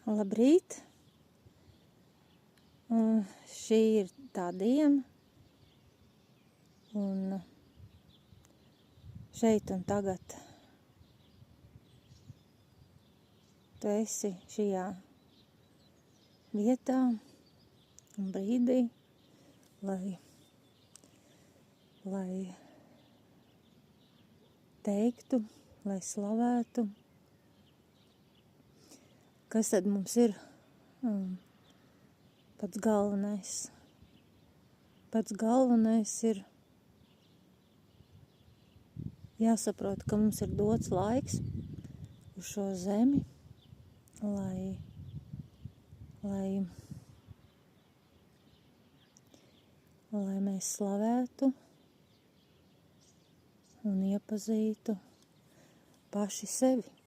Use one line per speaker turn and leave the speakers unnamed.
Labrīt! Šī ir tā diena, un šeit un tagad tu esi šajā vietā un brīdī, lai teiktu, lai slavētu, kas tad mums ir pats galvenais. Pats galvenais ir jāsaprot, ka mums ir dots laiks uz šo zemi, lai mēs slavētu un iepazītu paši sevi.